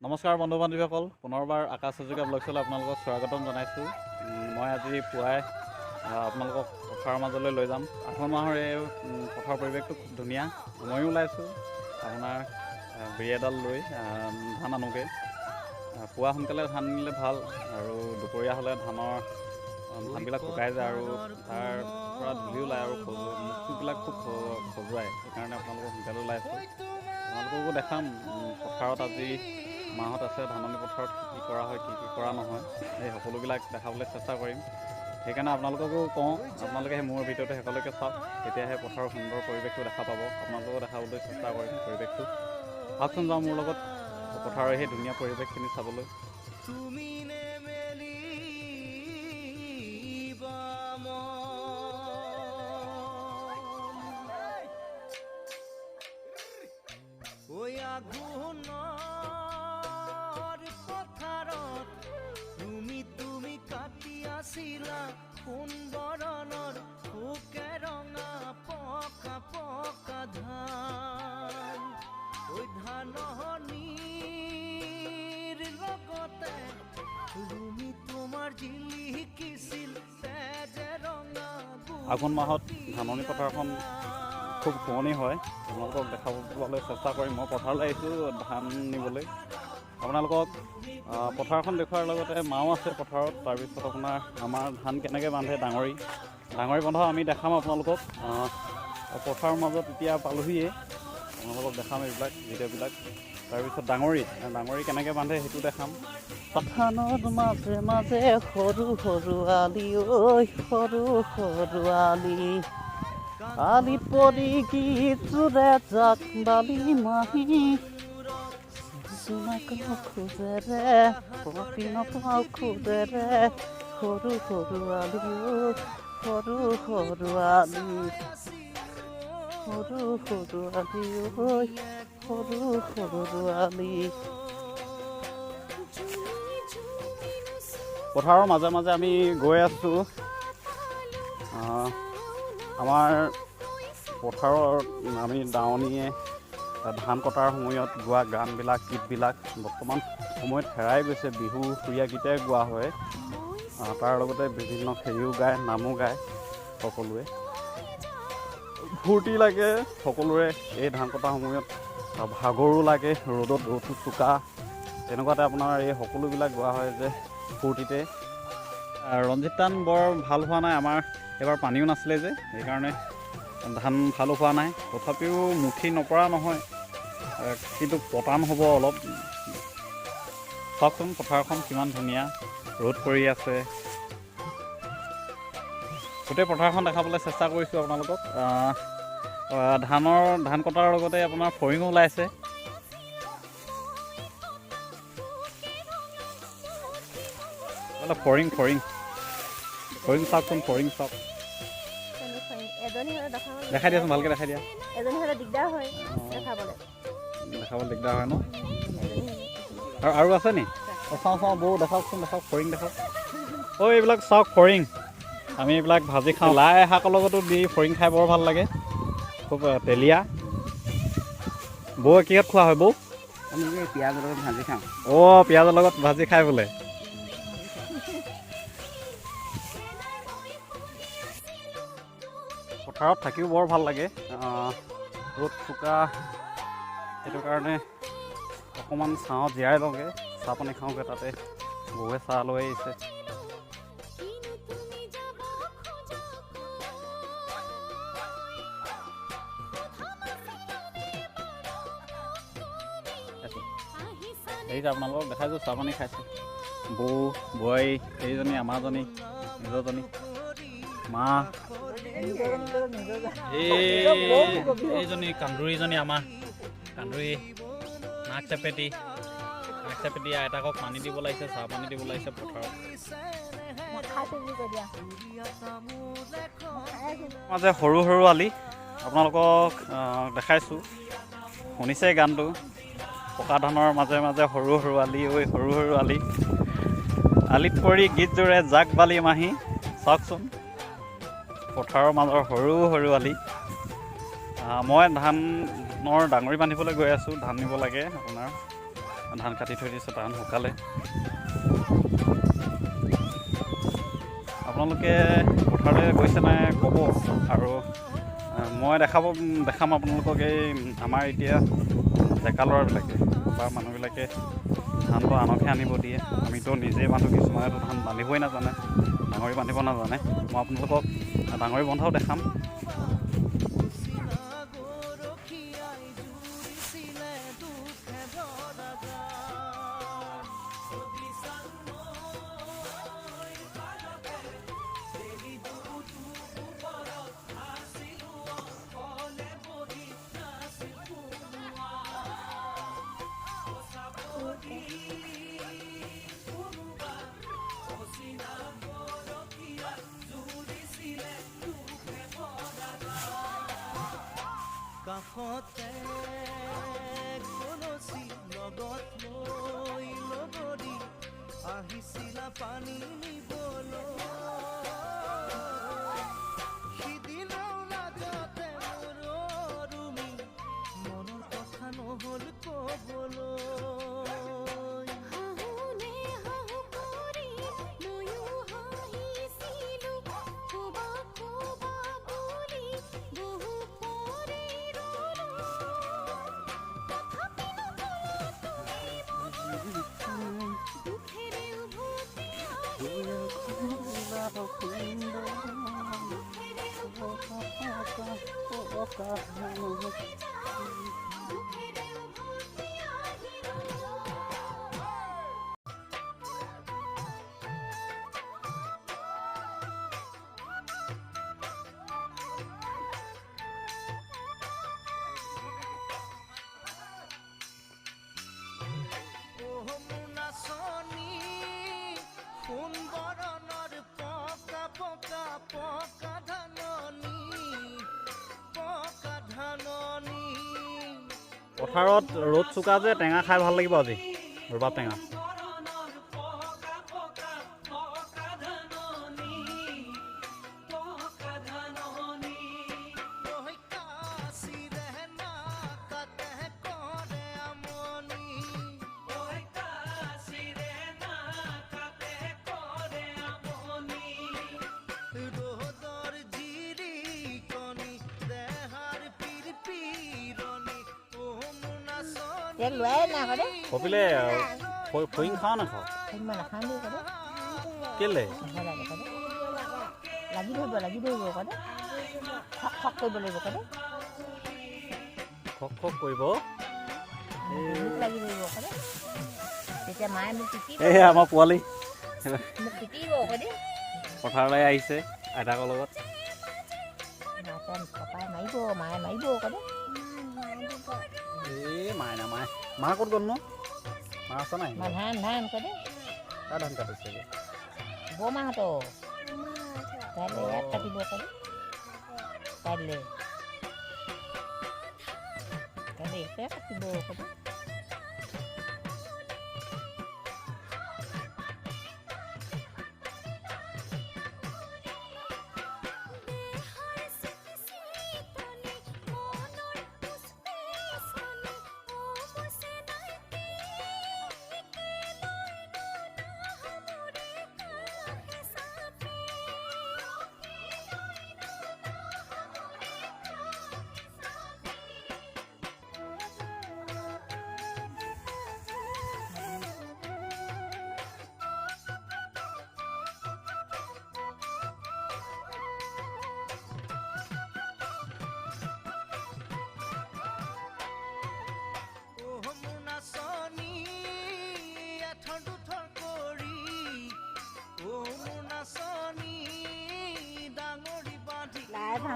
নমস্কাৰ বন্ধু বান্ধৱীসকল, পুনৰবাৰ আকাশ হাজৰিকা ব্লগছলৈ আপোনালোকক স্বাগতম জনাইছোঁ। মই আজি পুৱাই আপোনালোকক পথাৰৰ মাজলৈ লৈ যাম। আঘোণ মাহৰ এই পথাৰৰ পৰিৱেশটো খুব ধুনীয়া। ময়ো ওলাইছোঁ আপোনাৰ বিৰি এডাল লৈ ধান আনোগৈ। পুৱা সোনকালে ধান নিলে ভাল, আৰু দুপৰীয়া হ'লে ধানবিলাক শুকাই যায় আৰু তাৰ পৰা ধূলি ওলায় আৰু মুখবিলাক খুব খজুৱায়। সেইকাৰণে আপোনালোকক সোনকালে ওলাইছোঁ। আপোনালোককো দেখাম পথাৰত আজি মাহত আছে, ধাননি পথাৰত কি কৰা হয়, কি কৰা নহয়, এই সকলোবিলাক দেখাবলৈ চেষ্টা কৰিম। সেইকাৰণে আপোনালোককো কওঁ, আপোনালোকে সেই মোৰ ভিডিঅ'টো শেষলৈকে চাওক, তেতিয়াহে পথাৰৰ সুন্দৰ পৰিৱেশটো দেখা পাব। আপোনালোককো দেখাবলৈ চেষ্টা কৰিম পৰিৱেশটো। আহকচোন যাওঁ মোৰ লগত পথাৰৰ সেই ধুনীয়া পৰিৱেশখিনি চাবলৈ। তুমি কাটি আছিলা কোন বৰণৰ পোকে ৰঙা পকা পকা ধান, ওই ধাননিৰ লগতে তুমি তোমাৰ জিলিকিছিল তেজে ৰঙা। আঘোণ মাহত ধাননি পথাৰখন খুব শুৱনি হয়। আপোনালোকক দেখাবলৈ চেষ্টা কৰিম। মই পথাৰলৈ আহিছোঁ ধান নিবলৈ। আপোনালোকক পথাৰখন দেখুৱাৰ লগতে মাও আছে পথাৰত। তাৰপিছত আপোনাৰ আমাৰ ধান কেনেকৈ বান্ধে, ডাঙৰি বন্ধা আমি দেখাম আপোনালোকক। পথাৰৰ মাজত এতিয়া পালোহিয়ে, আপোনালোকক দেখাম এইবিলাক ভিডিঅ'বিলাক। তাৰপিছত ডাঙৰি কেনেকৈ বান্ধে সেইটো দেখাম। পথাৰৰ মাজে মাজে সৰু সৰু আলি, ঐ সৰু সৰু আলি, আলিত পৰি গীতৰে জাক বালি মাহি খোজেৰে পতি নপাওঁ খোজেৰে, সৰু সৰু আলি, সৰু সৰু আলি, সৰু সৰু আলি, সৰু সৰু আলি। পথাৰৰ মাজে মাজে আমি গৈ আছোঁ। আমাৰ পথাৰত আমি দাৱনীয়ে ধান কটাৰ সময়ত গোৱা গানবিলাক, গীতবিলাক বৰ্তমান সময়ত হেৰাই গৈছে। বিহু সুৰীয়া গীতে গোৱা হয়। তাৰ লগতে বিভিন্ন খেৰিও গায়, নামো গায়। সকলোৱে ফূৰ্তি লাগে সকলোৰে এই ধান কটাৰ সময়ত। ভাগৰো লাগে, ৰ'দটো চোকা, তেনেকুৱাতে আপোনাৰ এই সকলোবিলাক গোৱা হয় যে ফূৰ্তিতে। ৰঞ্জিত ধান বৰ ভাল হোৱা নাই আমাৰ এইবাৰ, পানীও নাছিলে যে, সেইকাৰণে ধান ভালো হোৱা নাই। তথাপিও মুঠি নপৰা নহয়, কিন্তু পতান হ'ব অলপ। চাওকচোন পথাৰখন কিমান ধুনীয়া, ৰ'দ পৰি আছে। গোটেই পথাৰখন দেখাবলৈ চেষ্টা কৰিছোঁ আপোনালোকক। ধান কটাৰ লগতে আপোনাৰ ফৰিঙো ওলাইছে। ফৰিং চাওকচোন, ফৰিং চাওক। দেখাই দিয়াচোন, ভালকৈ দেখাই দিয়া। দিগদাৰ হয় দেখাবলৈ দিগদাৰ হয় ন? আৰু আছে নি? চাওঁ বৌ দেখাওকচোন, ফৰিং দেখাওক। এইবিলাক চাওক ফৰিং, আমি এইবিলাক ভাজি খাওঁ। লাই শাকৰ লগতো দি ফৰিং খাই বৰ ভাল লাগে, খুব তেলীয়া। বৌ কিহত খোৱা হয় বৌ? আমি পিঁয়াজৰ লগত ভাজি খাওঁ। পিঁয়াজৰ লগত ভাজি খাই বোলে। পথাৰত থাকিও বৰ ভাল লাগে। ৰ'দ চোকা, সেইটো কাৰণে অকণমান ছাঁত জীয়াই লওঁগৈ, চাহ পানী খাওঁগৈ। তাতে বৌৱে চাহ লৈ আহিছে। এইটো আপোনালোকক দেখাইছোঁ, চাহ পানী খাইছে বৌ, বোৱাৰী, এইজনী আমাৰজনী, নিজৰজনী মা, এইজনী কান্দুৰীজনী আমাৰ কান্দুৰী। নাক চেপেটি আইতাকক পানী দিব লাগিছে, চাহ পানী দিব লাগিছে পথাৰত। মাজে সৰু সৰু আলি আপোনালোকক দেখাইছোঁ, শুনিছে গানটো। পকা ধানৰ মাজে মাজে সৰু সৰু আলি, সৰু সৰু আলি, আলিত পৰি গীতযোৰে জাক বালি মাহি। চাওকচোন পথাৰৰ মাজৰ সৰু সৰু আলি। মই ধানৰ ডাঙৰি বান্ধিবলৈ গৈ আছোঁ, ধান নিব লাগে আপোনাৰ। ধান কাটি থৈ দিছে, ধান শুকালে। আপোনালোকে পথাৰলৈ গৈছে নাই ক'ব। আৰু মই দেখাম আপোনালোকক এই আমাৰ এতিয়া ডেকা ল'ৰাবিলাকে বা মানুহবিলাকে ধানটো আনকহে আনিব দিয়ে। আমিতো নিজেই বান্ধো, কিছুমানেতো ধান বান্ধিবই নাজানে, ডাঙৰি বান্ধিব নাজানে। মই আপোনালোকক ডাঙৰি বন্ধাও দেখাম। কাষতে কলচি লগত লৈ লগৰি আহিছিলা পানী নিবলৈ। সিদিনাও লাগতে মোৰ তুমি মনৰ কথা নহ'ল ক'বলৈ। পথাৰত ৰ'দ চোকা যে টেঙা খাই ভাল লাগিব আজি, ৰবাব টেঙা। কপিলে ফইং খাওঁ নাখাওঁ? কেলে? লাগি ধৰিব কদে, খক কৰিব লাগিব কদে, খক কৰিব। লাগি ধৰিব কদে, তেতিয়া মায়ে মোক পিটিব। এই আমাৰ পোৱালি মোক পিটিব কদে। পথাৰলৈ আহিছে আইতাকৰ লগত। পাপাই মাৰিব, মায়ে মাৰিব কদে। এই মায়ে নামায়। মা ক'ত গ'ল নো? মা আছে নাই? ধান কদে। কাৰ ধান কাটিছেগৈ? বৰমাহঁতৰ কাইলৈ ইয়াত কাটিব কদে। কাইলৈ ইয়াতে কাটিব কদে।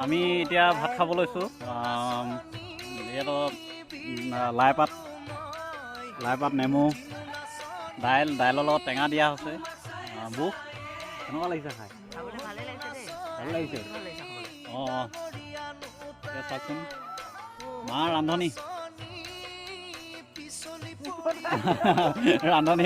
আমি এতিয়া ভাত খাব লৈছোঁ। ইয়াত লাইপাত, নেমু, দাইলৰ লগত টেঙা দিয়া হৈছে। বুক কেনেকুৱা লাগিছে খাই? ভাল লাগিছে। অঁ এতিয়া চাওকচোন মাৰ ৰান্ধনি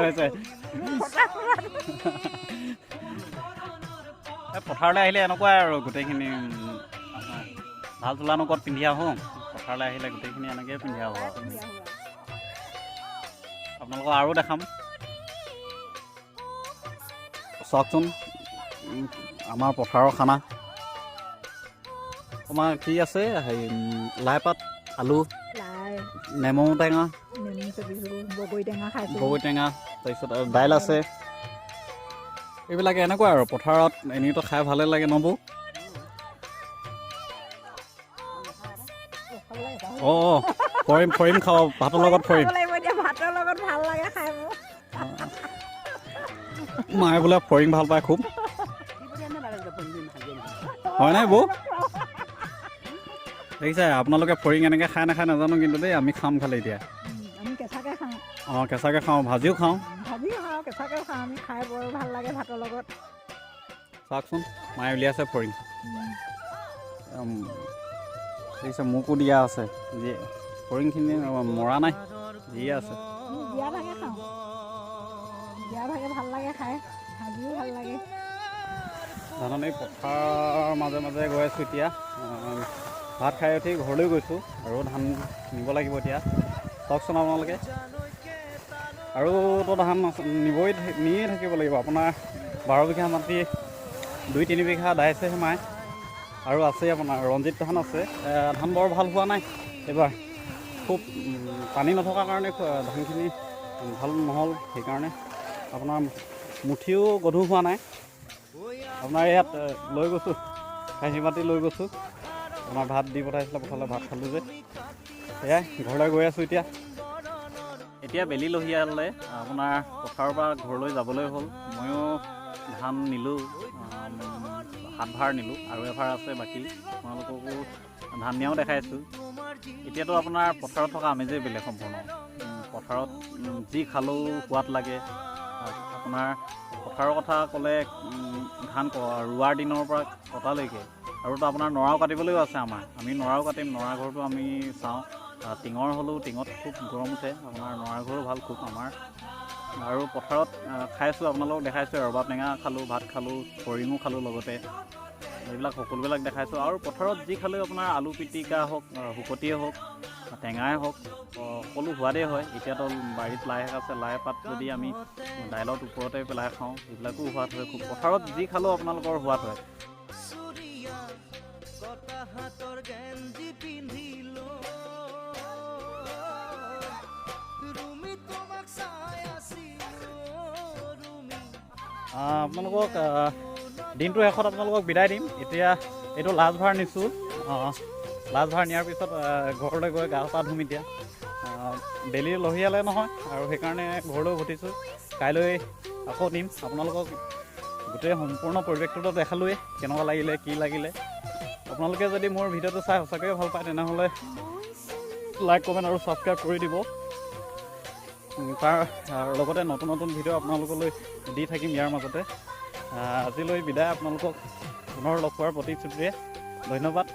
হৈছে। পথাৰলৈ আহিলে এনেকুৱাই আৰু গোটেইখিনি ভাল চোলানো ক'ত পিন্ধি আহোঁ, পথাৰলৈ আহিলে গোটেইখিনি এনেকৈয়ে পিন্ধি আহোঁ আৰু। আপোনালোকক আৰু দেখাম চাওকচোন আমাৰ পথাৰৰ খানা তোমাৰ কি আছে হেৰি লাই পাত আলু লাই নেমু টেঙা নেমু চেপিছোঁ বগৰী টেঙা খাইছোঁ বগৰী টেঙা তাৰপিছত আৰু দাইল আছে এইবিলাকে এনেকুৱা আৰু পথাৰত এনেইতো খাই ভালে লাগে নবৌ অঁ ফৰিম খাব ভাতৰ লগত ফৰিম লাগিব এতিয়া ভাতৰ লগত ভাল লাগে খাই মোৰ মায়ে বোলে ফৰিং ভাল পায় খুব হয় নাই বৌ দেখিছে আপোনালোকে ফৰিং এনেকৈ খাই নাখায় নাজানো কিন্তু দেই আমি খাম খালে এতিয়া আমি কেঁচাকৈ খাওঁ অঁ কেঁচাকৈ খাওঁ ভাজিও খাওঁ ভাজিও খাওঁ কেঁচাকৈ খাওঁ আমি খাই বৰ ভাল লাগে ভাতৰ লগত চাওকচোন মায়ে উলিয়াইছে ফৰিং দেখিছে মোকো দিয়া আছে যি ফৰিংখিনি মৰা নাই যিয়ে আছে দিয়া ভাগে খাওঁ দিয়া ভাগে ভাল লাগে খাই ভাজিও ভাল লাগে জানানে এই পথাৰৰ মাজে মাজে গৈ আছোঁ এতিয়া ভাত খাই উঠি ঘৰলৈ গৈছোঁ আৰু ধান নিব লাগিব এতিয়া চাওকচোন আপোনালোকে আৰুতো ধান নিয়ে থাকিব লাগিব আপোনাৰ 12 বিঘা মাটি 2-3 বিঘা দাইছেহে মায়ে আৰু আছে আপোনাৰ ৰঞ্জিত ধান আছে ধান বৰ ভাল হোৱা নাই এইবাৰ খুব পানী নথকাৰ কাৰণে ধানখিনি ভাল নহ'ল সেইকাৰণে আপোনাৰ মুঠিও গধুৰ হোৱা নাই আপোনাৰ ইয়াত লৈ গৈছোঁ কাঁহী মাটি লৈ গৈছোঁ আপোনাৰ ভাত দি পঠাইছিলে পঠালে ভাত খালোঁ যে সেয়াই ঘৰলৈ গৈ আছোঁ এতিয়া বেলি লহিয়ালে আপোনাৰ পথাৰৰ পৰা ঘৰলৈ যাবলৈ হ'ল ময়ো ধান নিলোঁ 7 ভাৰ নিলোঁ আৰু এভাৰ আছে বাকী আপোনালোককো ধান নিয়াও দেখাইছোঁ এতিয়াতো আপোনাৰ পথাৰত থকা আমেজেই বেলেগ সম্পূৰ্ণ পথাৰত যি খালেও সোৱাদ লাগে আপোনাৰ পথাৰৰ কথা ক'লে ধান ৰোৱাৰ দিনৰ পৰা কটালৈকে আৰুতো আপোনাৰ নৰাও কাটিবলৈও আছে আমি নৰাও কাটিম নৰা ঘৰটো আমি চাওঁ টিঙৰ হ'লেও টিঙত খুব গৰম উঠে আপোনাৰ নৰা ঘৰো ভাল খুব আমাৰ আৰু পথাৰত খাইছোঁ আপোনালোকক দেখাইছোঁ ৰবাব টেঙা খালোঁ ভাত খালোঁ ফৰিঙো খালোঁ লগতে এইবিলাক সকলোবিলাক দেখাইছোঁ আৰু পথাৰত যি খালেও আপোনাৰ আলু পিটিকা হওক শুকতিয়ে হওক টেঙাই হওক সকলো সোৱাদেই হয় এতিয়াতো বাৰীত লাই শাক আছে লাই পাত যদি আমি দাইলত ওপৰতে পেলাই খাওঁ এইবিলাকো সোৱাদ হয় খুব পথাৰত যি খালেও আপোনালোকৰ সোৱাদ হয় আপোনালোকক দিনটোৰ শেষত আপোনালোকক বিদায় দিম এতিয়া এইটো লাষ্ট ভাৰ নিছোঁ লাষ্ট ভাৰ নিয়াৰ পিছত ঘৰলৈ গৈ গা পা ধুম এতিয়া বেলি লহিয়ালে নহয় আৰু সেইকাৰণে ঘৰলৈ উঠিছোঁ কাইলৈ আকৌ নিম আপোনালোকক গোটেই সম্পূৰ্ণ পৰিৱেশটোতো দেখালোৱেই কেনেকুৱা লাগিলে কি লাগিলে আপোনালোকে যদি মোৰ ভিডিঅ'টো চাই সঁচাকৈয়ে ভাল পায় তেনেহ'লে লাইক কমেণ্ট আৰু ছাবস্ক্ৰাইব কৰি দিব তাৰ লগতে নতুন নতুন ভিডিঅ' আপোনালোকলৈ দি থাকিম ইয়াৰ মাজতে আজিলৈ বিদায় আপোনালোকক পুনৰ লগ পোৱাৰ প্ৰতিশ্ৰুতিৰে ধন্যবাদ